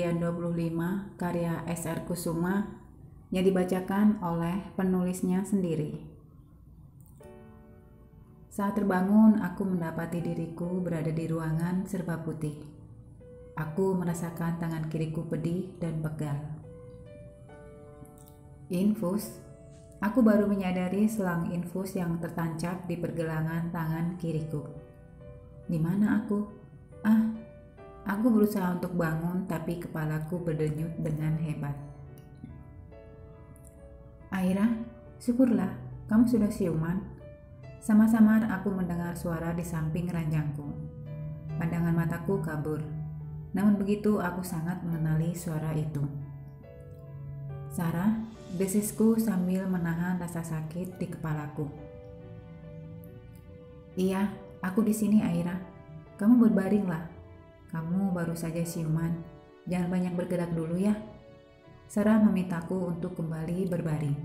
Bagian 25 karya S.R. Kusuma yang dibacakan oleh penulisnya sendiri. Saat terbangun, aku mendapati diriku berada di ruangan serba putih. Aku merasakan tangan kiriku pedih dan pegal. Infus, aku baru menyadari selang infus yang tertancap di pergelangan tangan kiriku. Di mana aku? Aku berusaha untuk bangun, tapi kepalaku berdenyut dengan hebat. Aira, syukurlah, kamu sudah siuman. Sama-sama aku mendengar suara di samping ranjangku. Pandangan mataku kabur. Namun begitu aku sangat mengenali suara itu. Sarah, desisku sambil menahan rasa sakit di kepalaku. Iya, aku di sini Aira. Kamu berbaringlah. Kamu baru saja siuman. Jangan banyak bergerak dulu ya. Sarah memintaku untuk kembali berbaring.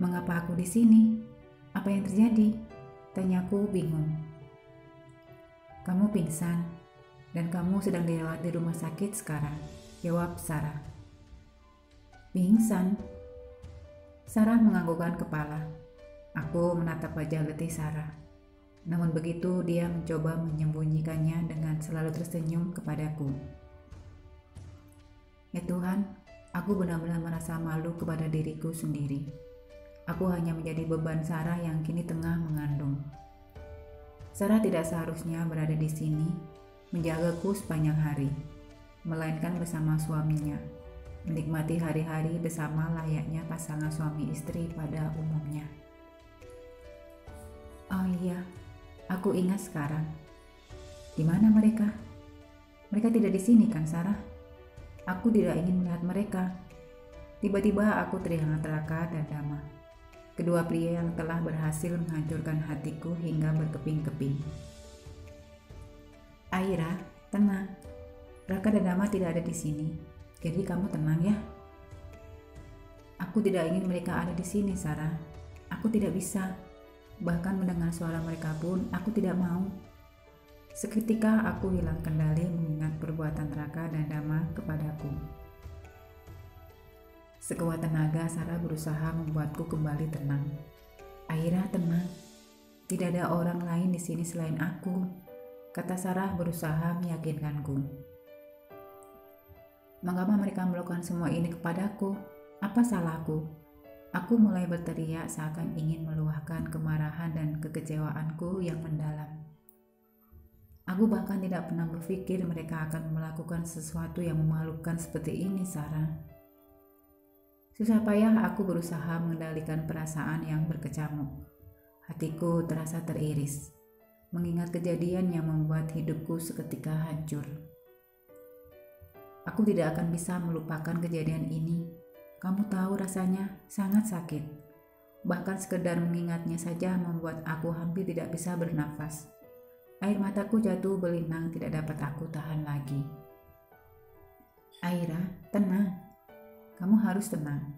Mengapa aku di sini? Apa yang terjadi? Tanyaku bingung. Kamu pingsan dan kamu sedang dirawat di rumah sakit sekarang, jawab Sarah. Pingsan? Sarah menganggukkan kepala. Aku menatap wajah letih Sarah. Namun begitu dia mencoba menyembunyikannya dengan selalu tersenyum kepadaku. Ya Tuhan, aku benar-benar merasa malu kepada diriku sendiri. Aku hanya menjadi beban Sarah yang kini tengah mengandung. Sarah tidak seharusnya berada di sini, menjagaku sepanjang hari, melainkan bersama suaminya, menikmati hari-hari bersama layaknya pasangan suami istri pada umumnya. Oh iya, aku ingat sekarang. Di mana mereka? Mereka tidak di sini kan, Sarah? Aku tidak ingin melihat mereka. Tiba-tiba aku teringat Raka dan Dama. Kedua pria yang telah berhasil menghancurkan hatiku hingga berkeping-keping. Aira, tenang. Raka dan Dama tidak ada di sini. Jadi kamu tenang ya. Aku tidak ingin mereka ada di sini, Sarah. Aku tidak bisa. Bahkan mendengar suara mereka pun aku tidak mau. Seketika aku hilang kendali mengingat perbuatan Raka dan Dama kepadaku. Sekuat tenaga Sarah berusaha membuatku kembali tenang. Aira, tenang. Tidak ada orang lain di sini selain aku, kata Sarah berusaha meyakinkanku. Mengapa mereka melakukan semua ini kepadaku? Apa salahku? Aku mulai berteriak seakan ingin meluahkan kemarahan dan kekecewaanku yang mendalam. Aku bahkan tidak pernah berpikir mereka akan melakukan sesuatu yang memalukan seperti ini, Sarah. Susah payah aku berusaha mengendalikan perasaan yang berkecamuk. Hatiku terasa teriris, mengingat kejadian yang membuat hidupku seketika hancur. Aku tidak akan bisa melupakan kejadian ini. Kamu tahu rasanya sangat sakit. Bahkan sekedar mengingatnya saja membuat aku hampir tidak bisa bernafas. Air mataku jatuh belinang, tidak dapat aku tahan lagi. Aira, tenang. Kamu harus tenang.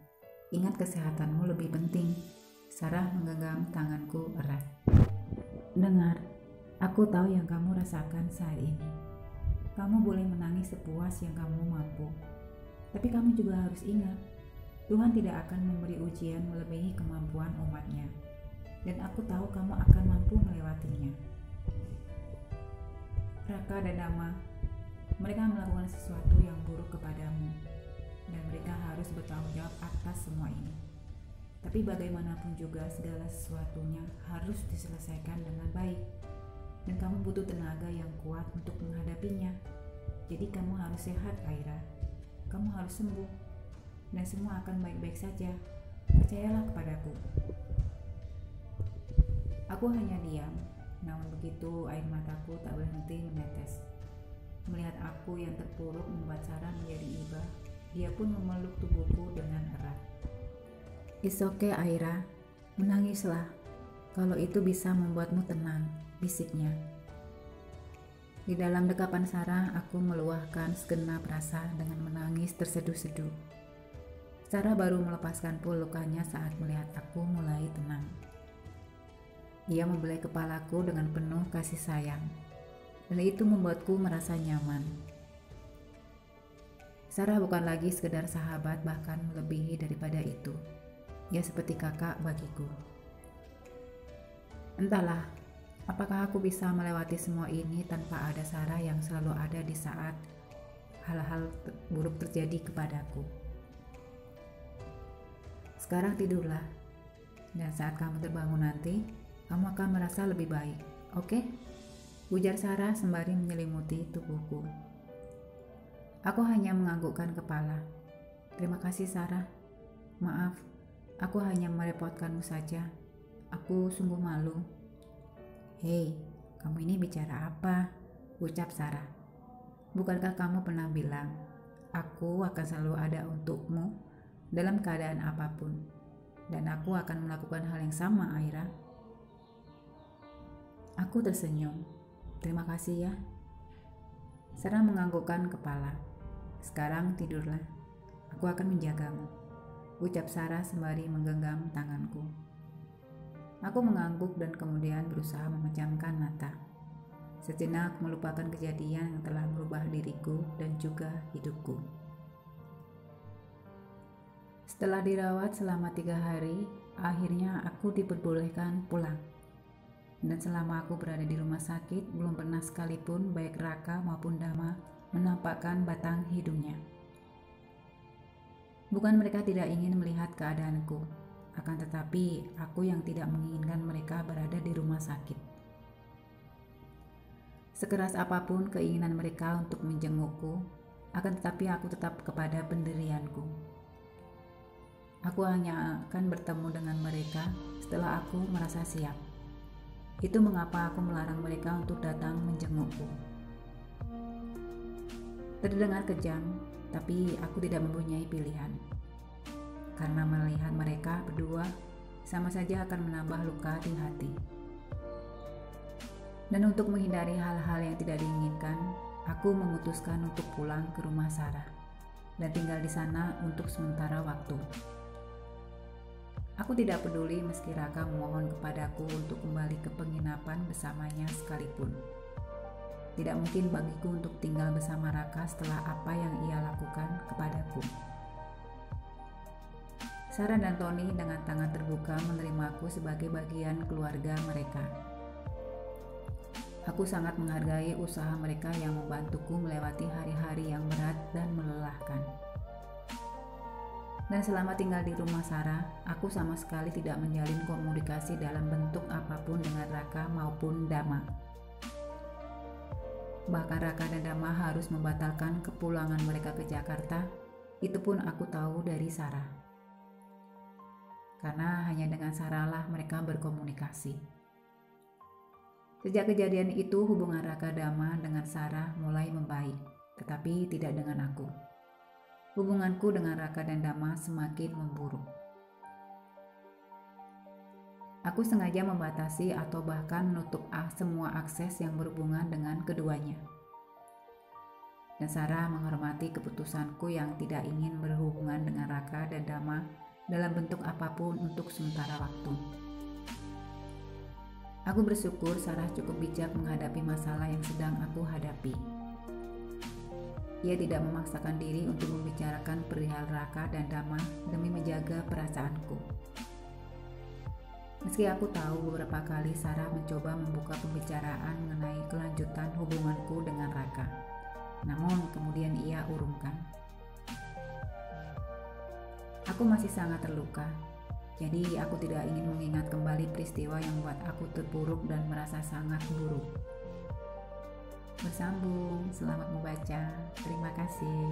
Ingat kesehatanmu lebih penting. Sarah menggenggam tanganku erat. Dengar, aku tahu yang kamu rasakan saat ini. Kamu boleh menangis sepuas yang kamu mampu. Tapi kamu juga harus ingat, Tuhan tidak akan memberi ujian melebihi kemampuan umatnya. Dan aku tahu kamu akan mampu melewatinya. Raka dan Dama, mereka melakukan sesuatu yang buruk kepadamu. Dan mereka harus bertanggung jawab atas semua ini. Tapi bagaimanapun juga segala sesuatunya harus diselesaikan dengan baik. Dan kamu butuh tenaga yang kuat untuk menghadapinya. Jadi kamu harus sehat, Aira. Kamu harus sembuh. Dan semua akan baik-baik saja. Percayalah kepadaku. Aku hanya diam, namun begitu air mataku tak berhenti menetes. Melihat aku yang terpuruk membuat Sarah menjadi iba. Dia pun memeluk tubuhku dengan erat. It's okay, Aira. Menangislah. Kalau itu bisa membuatmu tenang, bisiknya. Di dalam dekapan Sarah, aku meluahkan segenap rasa dengan menangis terseduh-seduh. Sarah baru melepaskan pelukannya saat melihat aku mulai tenang. Ia membelai kepalaku dengan penuh kasih sayang, dan itu membuatku merasa nyaman. Sarah bukan lagi sekedar sahabat, bahkan melebihi daripada itu. Ia seperti kakak bagiku. Entahlah, apakah aku bisa melewati semua ini tanpa ada Sarah yang selalu ada di saat hal-hal buruk terjadi kepadaku. Sekarang tidurlah, dan saat kamu terbangun nanti, kamu akan merasa lebih baik, oke? Ujar Sarah sembari menyelimuti tubuhku. Aku hanya menganggukkan kepala. Terima kasih Sarah. Maaf, aku hanya merepotkanmu saja. Aku sungguh malu. Hei, kamu ini bicara apa? Ucap Sarah. Bukankah kamu pernah bilang, aku akan selalu ada untukmu dalam keadaan apapun. Dan aku akan melakukan hal yang sama, Aira. Aku tersenyum. Terima kasih ya. Sarah menganggukkan kepala. Sekarang tidurlah. Aku akan menjagamu. Ucap Sarah sembari menggenggam tanganku. Aku mengangguk dan kemudian berusaha memejamkan mata. Sejenak melupakan kejadian yang telah merubah diriku dan juga hidupku. Setelah dirawat selama 3 hari, akhirnya aku diperbolehkan pulang. Dan selama aku berada di rumah sakit, belum pernah sekalipun baik Raka maupun Dama menampakkan batang hidungnya. Bukan mereka tidak ingin melihat keadaanku, akan tetapi aku yang tidak menginginkan mereka berada di rumah sakit. Sekeras apapun keinginan mereka untuk menjengukku, akan tetapi aku tetap kepada pendirianku. Aku hanya akan bertemu dengan mereka setelah aku merasa siap. Itu mengapa aku melarang mereka untuk datang menjengukku. Terdengar kejam, tapi aku tidak mempunyai pilihan. Karena melihat mereka berdua sama saja akan menambah luka di hati. Dan untuk menghindari hal-hal yang tidak diinginkan, aku memutuskan untuk pulang ke rumah Sarah dan tinggal di sana untuk sementara waktu. Aku tidak peduli meski Raka memohon kepadaku untuk kembali ke penginapan bersamanya sekalipun. Tidak mungkin bagiku untuk tinggal bersama Raka setelah apa yang ia lakukan kepadaku. Sarah dan Tony dengan tangan terbuka menerimaku sebagai bagian keluarga mereka. Aku sangat menghargai usaha mereka yang membantuku melewati hari-hari yang berat dan melelahkan. Dan selama tinggal di rumah Sarah, aku sama sekali tidak menjalin komunikasi dalam bentuk apapun dengan Raka maupun Dama. Bahkan Raka dan Dama harus membatalkan kepulangan mereka ke Jakarta, itu pun aku tahu dari Sarah. Karena hanya dengan Sarah lah mereka berkomunikasi. Sejak kejadian itu hubungan Raka Dama dengan Sarah mulai membaik, tetapi tidak dengan aku. Hubunganku dengan Raka dan Dama semakin memburuk. Aku sengaja membatasi atau bahkan menutup semua akses yang berhubungan dengan keduanya. Dan Sarah menghormati keputusanku yang tidak ingin berhubungan dengan Raka dan Dama dalam bentuk apapun untuk sementara waktu. Aku bersyukur Sarah cukup bijak menghadapi masalah yang sedang aku hadapi. Ia tidak memaksakan diri untuk membicarakan perihal Raka dan Dama demi menjaga perasaanku. Meski aku tahu beberapa kali Sarah mencoba membuka pembicaraan mengenai kelanjutan hubunganku dengan Raka, namun kemudian ia urungkan. Aku masih sangat terluka, jadi aku tidak ingin mengingat kembali peristiwa yang membuat aku terpuruk dan merasa sangat buruk. Bersambung, selamat membaca. Terima kasih.